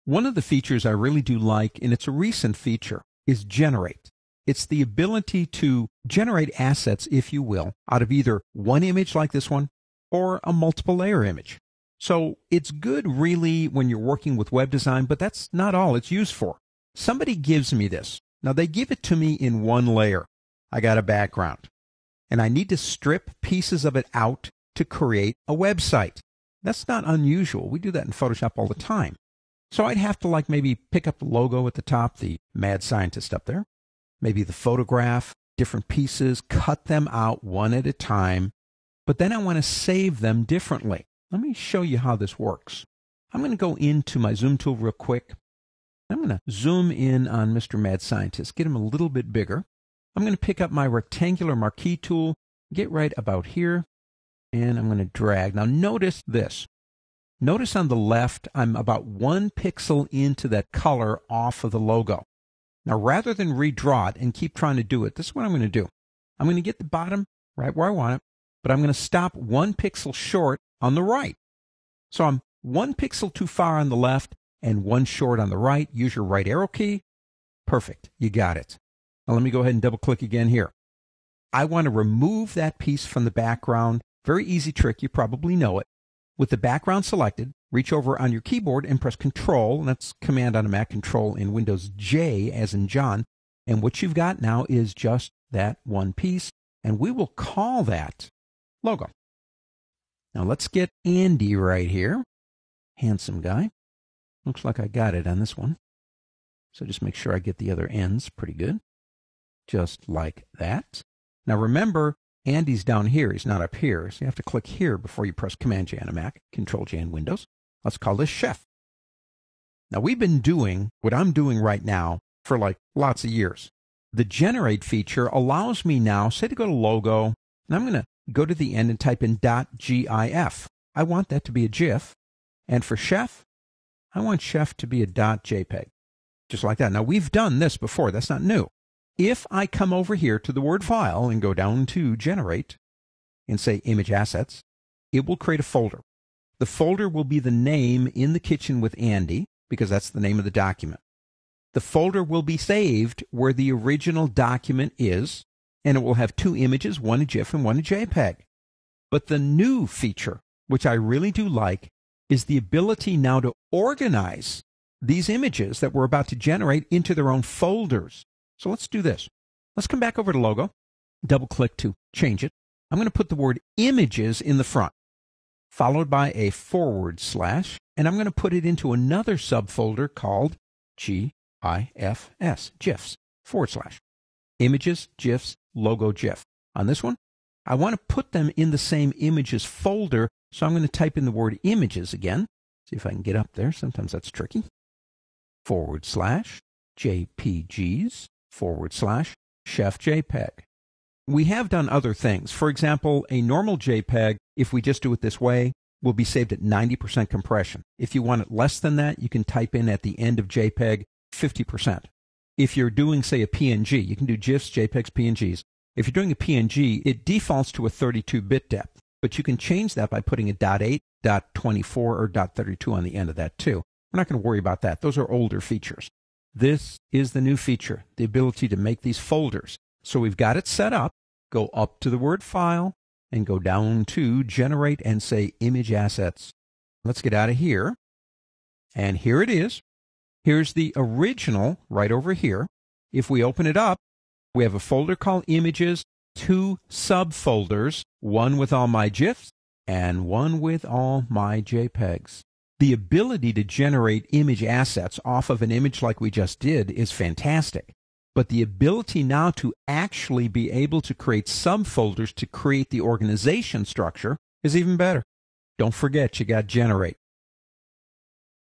One of the features I really do like, and it's a recent feature, is Generate. It's the ability to generate assets, if you will, out of either one image like this one or a multiple layer image. So it's good really when you're working with web design, but that's not all it's used for. Somebody gives me this. Now they give it to me in one layer. I got a background, and I need to strip pieces of it out to create a website. That's not unusual. We do that in Photoshop all the time. So I'd have to maybe pick up the logo at the top, the mad scientist up there, maybe the photograph, different pieces, cut them out one at a time, but then I want to save them differently. Let me show you how this works. I'm going to go into my zoom tool real quick. I'm going to zoom in on Mr. Mad Scientist, get him a little bit bigger. I'm going to pick up my rectangular marquee tool, get right about here, and I'm going to drag. Now notice this. Notice on the left, I'm about 1 pixel into that color off of the logo. Now rather than redraw it and keep trying to do it, this is what I'm going to do. I'm going to get the bottom right where I want it, but I'm going to stop 1 pixel short on the right. So I'm 1 pixel too far on the left and 1 short on the right. Use your right arrow key. Perfect. You got it. Now let me go ahead and double click again here. I want to remove that piece from the background. Very easy trick. You probably know it. With the background selected, reach over on your keyboard and press Control, and that's Command on a Mac, Control in Windows J as in John. And what you've got now is just that one piece, and we will call that logo. Now let's get Andy right here. Handsome guy. Looks like I got it on this one. So just make sure I get the other ends pretty good. Just like that. Now remember, Andy's down here. He's not up here. So you have to click here before you press Command-J on a Mac, Control-J in Windows. Let's call this Chef. Now we've been doing what I'm doing right now for lots of years. The Generate feature allows me now, say to go to Logo, and I'm going to go to the end and type in .gif. I want that to be a GIF. And for Chef, I want Chef to be a .jpeg. Just like that. Now we've done this before. That's not new. If I come over here to the Word file and go down to Generate and say Image Assets, it will create a folder. The folder will be the name In the Kitchen with Andy, because that's the name of the document. The folder will be saved where the original document is, and it will have 2 images, one a GIF and one a JPEG. But the new feature, which I really do like, is the ability now to organize these images that we're about to generate into their own folders. So let's do this. Let's come back over to Logo, double click to change it. I'm going to put the word images in the front, followed by a /, and I'm going to put it into another subfolder called GIFs, GIFs, /. Images, GIFs, Logo, GIF. On this one, I want to put them in the same images folder, so I'm going to type in the word images again. See if I can get up there. Sometimes that's tricky. /JPGs, /Chef JPEG. We have done other things. For example, a normal JPEG, if we just do it this way, will be saved at 90% compression. If you want it less than that, you can type in at the end of JPEG 50%. If you're doing, say, a PNG, you can do GIFs, JPEGs, PNGs. If you're doing a PNG, it defaults to a 32-bit depth, but you can change that by putting a .8, .24, or .32 on the end of that too. We're not going to worry about that. Those are older features. This is the new feature, the ability to make these folders. So we've got it set up. Go up to the Word file and go down to Generate and say Image Assets. Let's get out of here. And here it is. Here's the original right over here. If we open it up, we have a folder called Images, 2 subfolders, one with all my GIFs and one with all my JPEGs. The ability to generate image assets off of an image like we just did is fantastic. But the ability now to actually be able to create subfolders to create the organization structure is even better. Don't forget, you got Generate.